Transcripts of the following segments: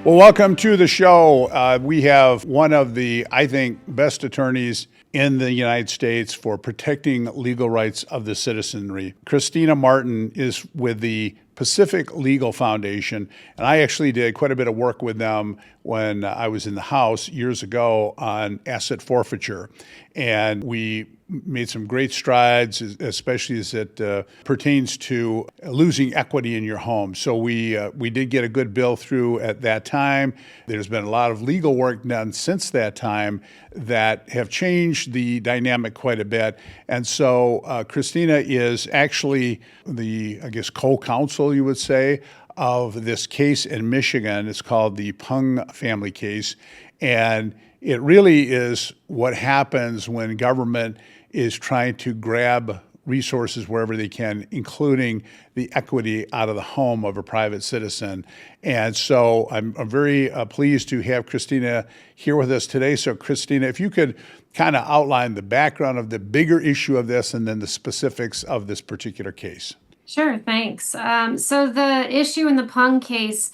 Well, welcome to the show. We have one of the, I think, best attorneys in the United States for protecting legal rights of the citizenry. Christina Martin is with the Pacific Legal Foundation, and I actually did quite a bit of work with them when I was in the House years ago on asset forfeiture. And we made some great strides, especially as it pertains to losing equity in your home. So we did get a good bill through at that time. There's been a lot of legal work done since that time that have changed the dynamic quite a bit. And so Christina is actually the, I guess, co-counsel, you would say, of this case in Michigan. It's called the Pung family case. And it really is what happens when government is trying to grab resources wherever they can, including the equity out of the home of a private citizen. And so I'm very pleased to have Christina here with us today. So Christina, if you could kind of outline the background of the bigger issue of this and then the specifics of this particular case. Sure, thanks. So the issue in the Pung case,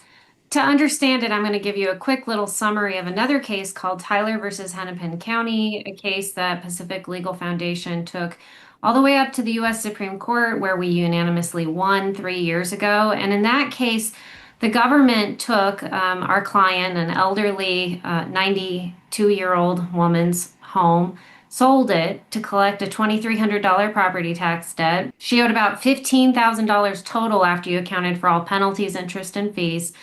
to understand it, I'm going to give you a quick little summary of another case called Tyler versus Hennepin County, a case that Pacific Legal Foundation took all the way up to the U.S. Supreme Court, where we unanimously won 3 years ago. And in that case, the government took our client, an elderly 92-year-old woman's home, sold it to collect a $2,300 property tax debt. She owed about $15,000 total after you accounted for all penalties, interest, and fees.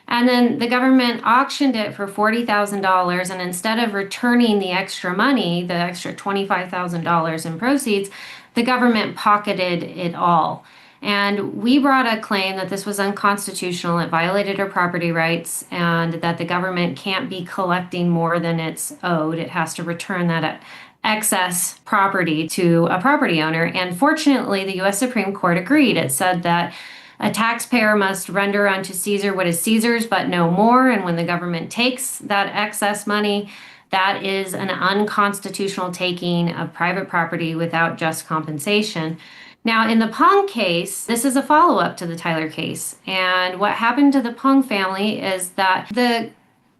And then the government auctioned it for $40,000. And instead of returning the extra money, the extra $25,000 in proceeds, the government pocketed it all. And we brought a claim that this was unconstitutional. It violated our property rights and that the government can't be collecting more than it's owed. It has to return that excess property to a property owner. And fortunately, the U.S. Supreme Court agreed. It said that a taxpayer must render unto Caesar what is Caesar's, but no more. And when the government takes that excess money, that is an unconstitutional taking of private property without just compensation. Now, in the Pung case, this is a follow-up to the Tyler case. And what happened to the Pung family is that the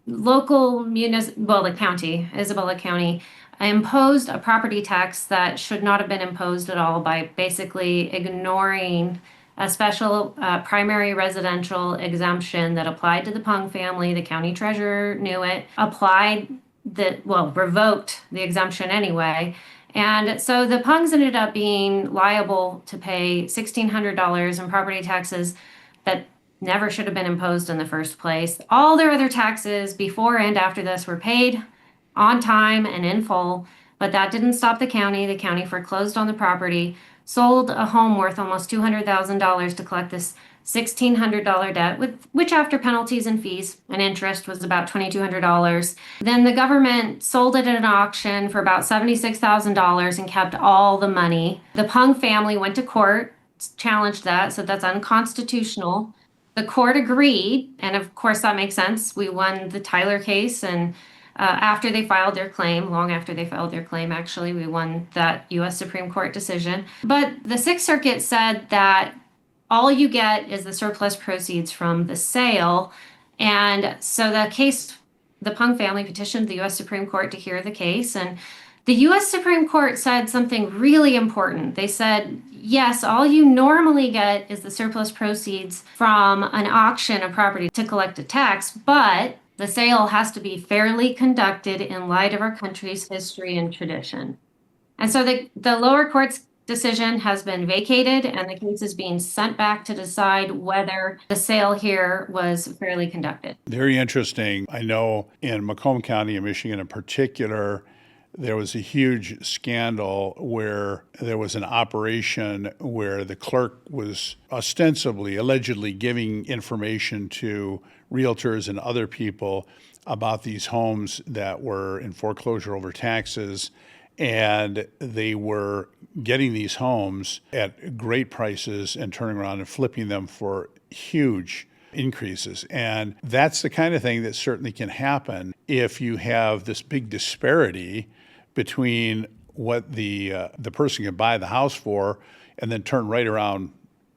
local the county, Isabella County, imposed a property tax that should not have been imposed at all by basically ignoring a special primary residential exemption that applied to the Pung family. The county treasurer knew it, revoked the exemption anyway. And so the Pungs ended up being liable to pay $1,600 in property taxes that never should have been imposed in the first place. All their other taxes before and after this were paid on time and in full, but that didn't stop the county. The county foreclosed on the property, sold a home worth almost $200,000 to collect this $1,600 debt, which after penalties and fees and interest was about $2,200. Then the government sold it at an auction for about $76,000 and kept all the money. The Pung family went to court, challenged that, so that's unconstitutional. The court agreed, and of course that makes sense. We won the Tyler case, and after they filed their claim, long after they filed their claim, actually, we won that U.S. Supreme Court decision. But the Sixth Circuit said that all you get is the surplus proceeds from the sale. And so the Pung family petitioned the U.S. Supreme Court to hear the case. And the U.S. Supreme Court said something really important. They said, yes, all you normally get is the surplus proceeds from an auction of property to collect a tax, but the sale has to be fairly conducted in light of our country's history and tradition. And so the lower court's decision has been vacated, and the case is being sent back to decide whether the sale here was fairly conducted. Very interesting. I know in Macomb County in Michigan in particular, there was a huge scandal where there was an operation where the clerk was allegedly giving information to realtors and other people about these homes that were in foreclosure over taxes. And they were getting these homes at great prices and turning around and flipping them for huge increases. And that's the kind of thing that certainly can happen if you have this big disparity between what the person can buy the house for and then turn right around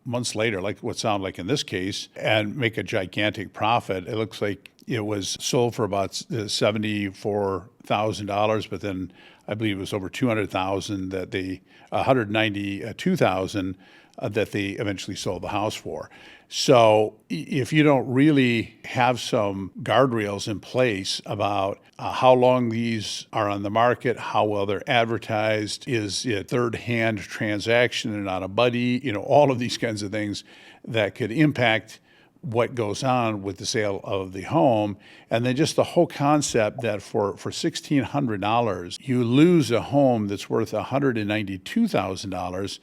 months later, like what sounded like in this case, and make a gigantic profit. It looks like it was sold for about $74,000, but then I believe it was over 200,000 that they, 192,000 that they eventually sold the house for. So if you don't really have some guardrails in place about how long these are on the market, how well they're advertised, is it third-hand transaction and not a buddy, all of these kinds of things that could impact what goes on with the sale of the home. And then just the whole concept that for $1,600, you lose a home that's worth $192,000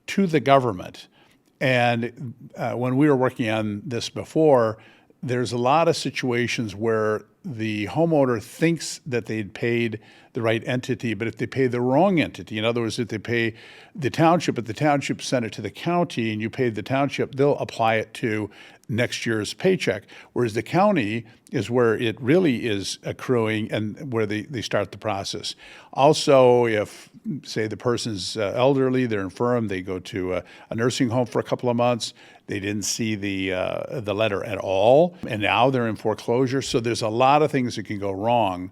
to the government. And when we were working on this before, there's a lot of situations where the homeowner thinks that they'd paid the right entity, but if they pay the wrong entity, in other words, if they pay the township, but the township sent it to the county and you paid the township, they'll apply it to next year's paycheck. Whereas the county is where it really is accruing and where they start the process. Also, if, say, the person's elderly, they're infirm, they go to a nursing home for a couple of months, they didn't see the letter at all, and now they're in foreclosure. So there's a lot of things that can go wrong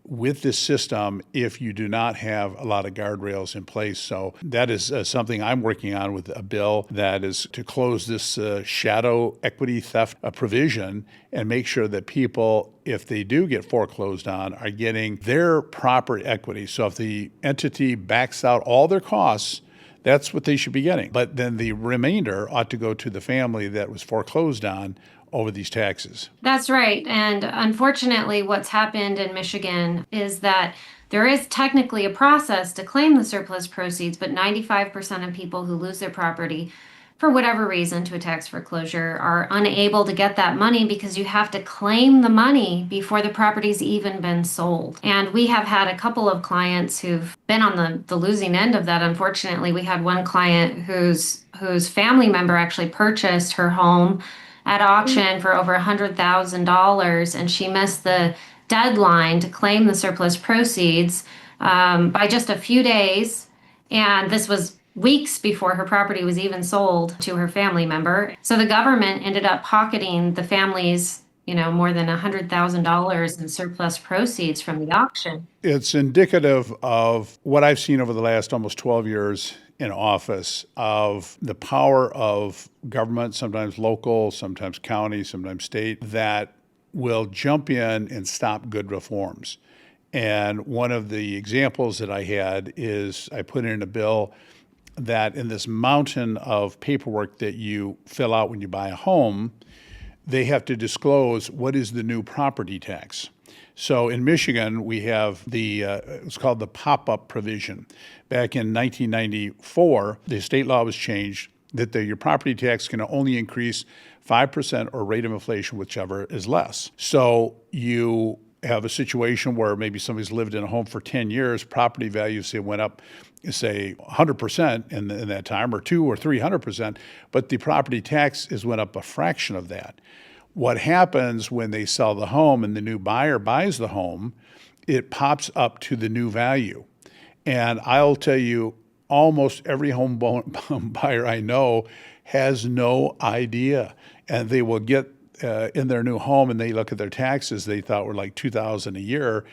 with this system if you do not have a lot of guardrails in place. So that is something I'm working on with a bill that is to close this shadow equity theft provision and make sure that people, if they do get foreclosed on, are getting their proper equity. So if the entity backs out all their costs, that's what they should be getting. But then the remainder ought to go to the family that was foreclosed on over these taxes. That's right. And unfortunately, what's happened in Michigan is that there is technically a process to claim the surplus proceeds, but 95% of people who lose their property for whatever reason to a tax foreclosure are unable to get that money because you have to claim the money before the property's even been sold. And we have had a couple of clients who've been on the losing end of that. Unfortunately, we had one client whose family member actually purchased her home at auction for over $100,000, and she missed the deadline to claim the surplus proceeds by just a few days. And this was weeks before her property was even sold to her family member. So the government ended up pocketing the family's, more than $100,000 in surplus proceeds from the auction. It's indicative of what I've seen over the last almost 12 years in office of the power of government, sometimes local, sometimes county, sometimes state, that will jump in and stop good reforms. And one of the examples that I had is I put in a bill that in this mountain of paperwork that you fill out when you buy a home, they have to disclose what is the new property tax. So in Michigan, we have it's called the pop-up provision. Back in 1994, the state law was changed that your property tax can only increase 5% or rate of inflation, whichever is less. So you have a situation where maybe somebody's lived in a home for 10 years, property values say went up, say 100% in that time, or 200 or 300%, but the property tax went up a fraction of that. What happens when they sell the home and the new buyer buys the home, it pops up to the new value. And I'll tell you, almost every home buyer I know has no idea. And they will get in their new home and they look at their taxes they thought were like $2,000 a year,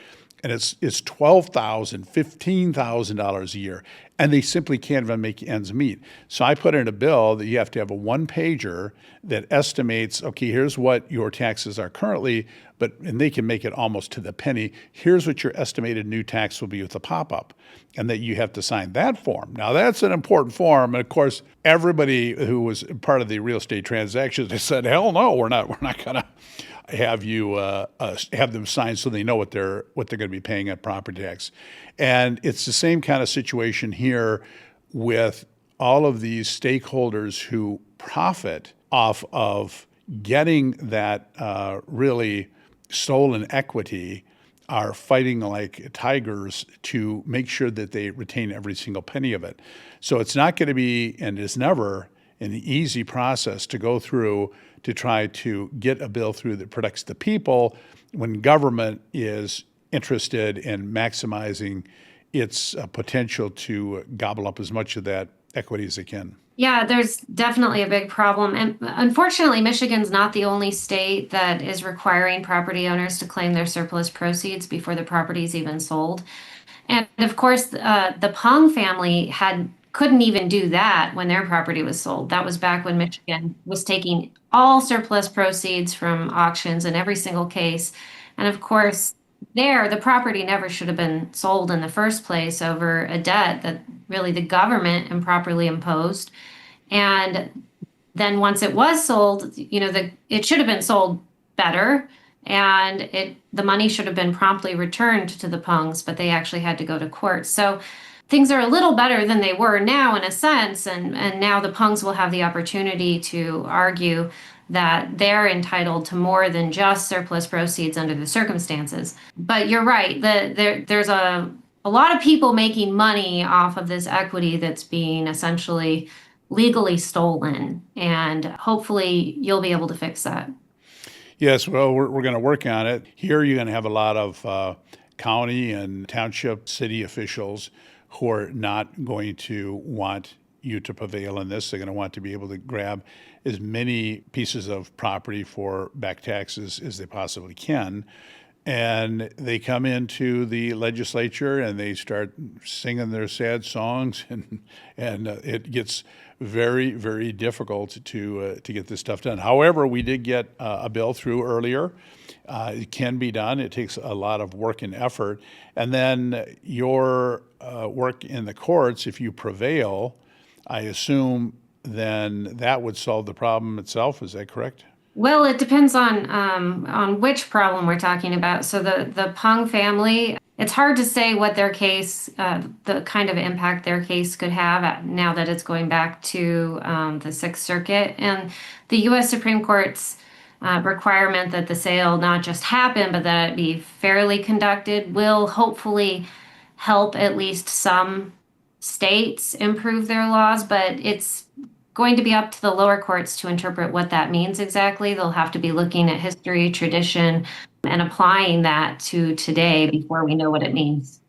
and it's $12,000, $15,000 a year, and they simply can't even make ends meet. So I put in a bill that you have to have a one-pager that estimates, okay, here's what your taxes are currently, and they can make it almost to the penny. Here's what your estimated new tax will be with the pop-up, and that you have to sign that form. Now, that's an important form, and of course, everybody who was part of the real estate transactions, they said, hell no, we're not going to have you have them sign so they know what they're going to be paying at property tax. And it's the same kind of situation here with all of these stakeholders who profit off of getting that really stolen equity, are fighting like tigers to make sure that they retain every single penny of it. So it's not going to be, and is never, an easy process to go through to try to get a bill through that protects the people when government is interested in maximizing its potential to gobble up as much of that equity as they can. Yeah, there's definitely a big problem. And unfortunately, Michigan's not the only state that is requiring property owners to claim their surplus proceeds before the property is even sold. And of course, the Pong family couldn't even do that when their property was sold. That was back when Michigan was taking all surplus proceeds from auctions in every single case. And of course, the property never should have been sold in the first place over a debt that really the government improperly imposed. And then once it was sold, it should have been sold better, and the money should have been promptly returned to the Pungs, but they actually had to go to court. So things are a little better than they were now in a sense, and now the Pungs will have the opportunity to argue that they're entitled to more than just surplus proceeds under the circumstances. But you're right, there's a lot of people making money off of this equity that's being essentially legally stolen, and hopefully you'll be able to fix that. Yes, well, we're going to work on it. Here, you're going to have a lot of county and township city officials who are not going to want you to prevail in this. They're going to want to be able to grab as many pieces of property for back taxes as they possibly can. And they come into the legislature and they start singing their sad songs, and it gets very, very difficult to get this stuff done. However, we did get a bill through earlier. It can be done. It takes a lot of work and effort. And then your work in the courts, if you prevail, I assume then that would solve the problem itself. Is that correct? Well, it depends on which problem we're talking about. So the Pung family, it's hard to say what their case, the kind of impact their case could have now that it's going back to the Sixth Circuit. And the U.S. Supreme Court's requirement that the sale not just happen, but that it be fairly conducted will hopefully help at least some states improve their laws, but it's going to be up to the lower courts to interpret what that means exactly. They'll have to be looking at history, tradition, and applying that to today before we know what it means.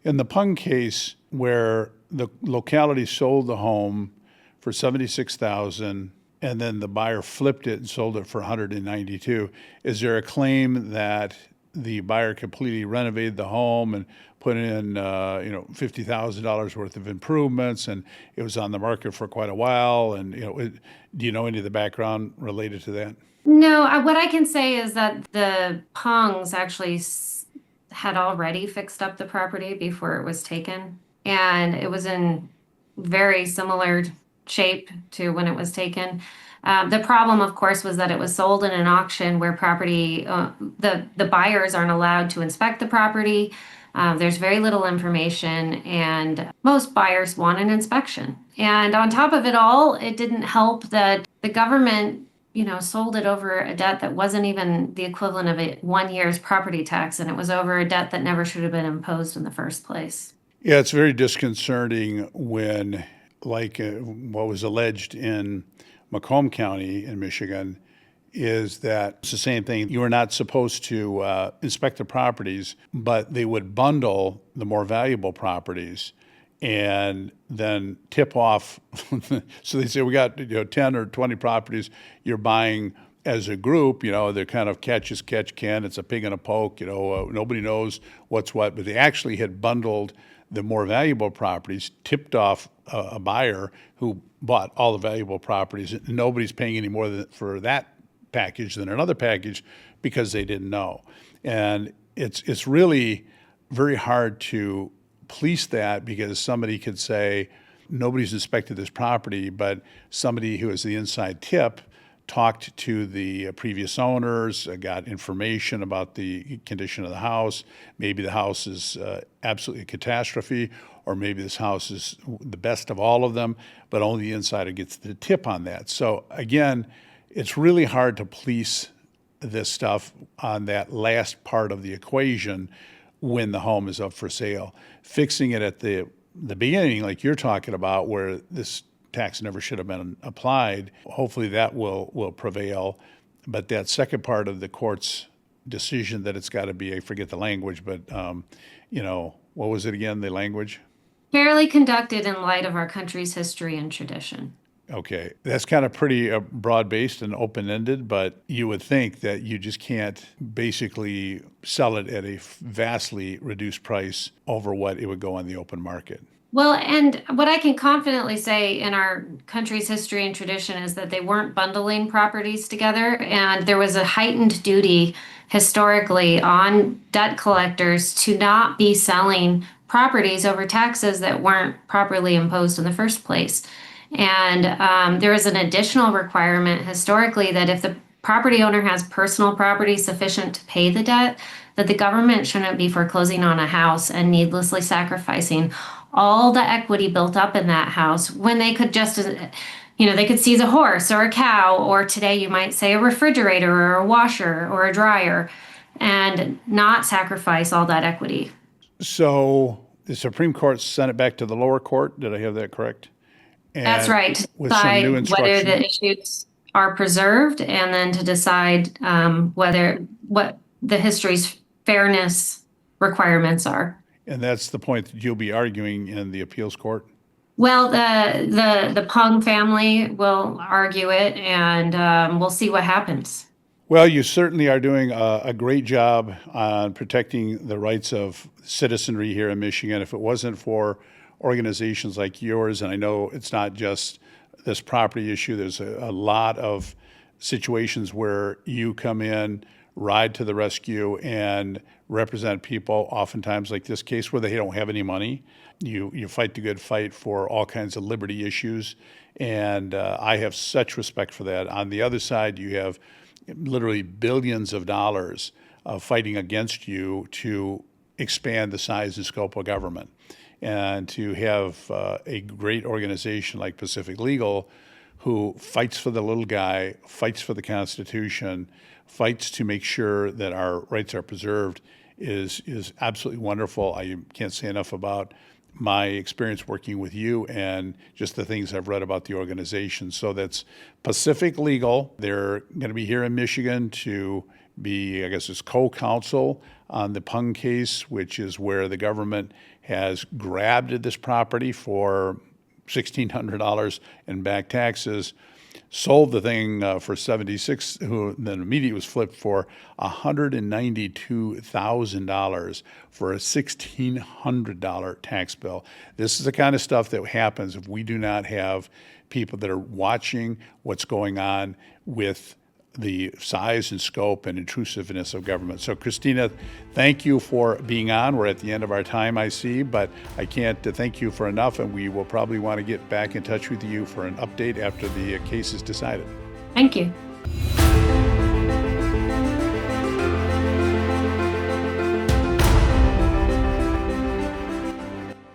In the Pung case, where the locality sold the home for $76,000 and then the buyer flipped it and sold it for $192, is there a claim that the buyer completely renovated the home and put in, $50,000 worth of improvements, and it was on the market for quite a while? And do you know any of the background related to that? No, what I can say is that the Pongs actually had already fixed up the property before it was taken, and it was in very similar shape to when it was taken. The problem, of course, was that it was sold in an auction where the buyers aren't allowed to inspect the property. There's very little information, and most buyers want an inspection. And on top of it all, it didn't help that the government, sold it over a debt that wasn't even the equivalent of a 1 year's property tax, and it was over a debt that never should have been imposed in the first place. Yeah, it's very disconcerting when, like what was alleged in Macomb County in Michigan, is that it's the same thing. You were not supposed to inspect the properties, but they would bundle the more valuable properties and then tip off. So they say, we got 10 or 20 properties you're buying as a group. They're kind of catch as catch can. It's a pig in a poke. Nobody knows what's what, but they actually had bundled the more valuable properties, tipped off a buyer who bought all the valuable properties. Nobody's paying any more for that package than another package because they didn't know. And it's really very hard to police that, because somebody could say nobody's inspected this property, but somebody who is the inside tip talked to the previous owners, got information about the condition of the house. Maybe the house is absolutely a catastrophe, or maybe this house is the best of all of them, but only the insider gets the tip on that. So again, it's really hard to police this stuff on that last part of the equation when the home is up for sale. Fixing it at the beginning, like you're talking about, where this tax never should have been applied, hopefully that will prevail. But that second part of the court's decision that it's got to be, I forget the language, but what was it again, the language? Fairly conducted in light of our country's history and tradition. Okay, that's kind of pretty broad-based and open-ended, but you would think that you just can't basically sell it at a vastly reduced price over what it would go on the open market. Well, and what I can confidently say in our country's history and tradition is that they weren't bundling properties together, and there was a heightened duty historically on debt collectors to not be selling properties over taxes that weren't properly imposed in the first place. And there is an additional requirement historically that if the property owner has personal property sufficient to pay the debt, that the government shouldn't be foreclosing on a house and needlessly sacrificing all the equity built up in that house when they could just, they could seize a horse or a cow, or today you might say a refrigerator or a washer or a dryer, and not sacrifice all that equity. So the Supreme Court sent it back to the lower court. Did I have that correct? That's And right, to with some new decide whether instruction. the issues are preserved, and then to decide what the history's fairness requirements are. And that's the point that you'll be arguing in the appeals court? Well, the Pung family will argue it, and we'll see what happens. Well, you certainly are doing a great job on protecting the rights of citizenry here in Michigan. If it wasn't for organizations like yours, and I know it's not just this property issue, there's a lot of situations where you come in, ride to the rescue, and represent people, oftentimes like this case, where they don't have any money. You fight the good fight for all kinds of liberty issues, and I have such respect for that. On the other side, you have literally billions of dollars fighting against you to expand the size and scope of government. And to have a great organization like Pacific Legal, who fights for the little guy, fights for the Constitution, fights to make sure that our rights are preserved, is absolutely wonderful. I can't say enough about my experience working with you and just the things I've read about the organization. So that's Pacific Legal. They're going to be here in Michigan to be, I guess, as co-counsel on the Pung case, which is where the government has grabbed this property for $1,600 in back taxes, sold the thing for $76,000, who then immediately was flipped for $192,000 for a $1,600 tax bill. This is the kind of stuff that happens if we do not have people that are watching what's going on with the size and scope and intrusiveness of government. So, Christina, thank you for being on. We're at the end of our time, I see, but I can't thank you for enough, and we will probably want to get back in touch with you for an update after the case is decided. Thank you.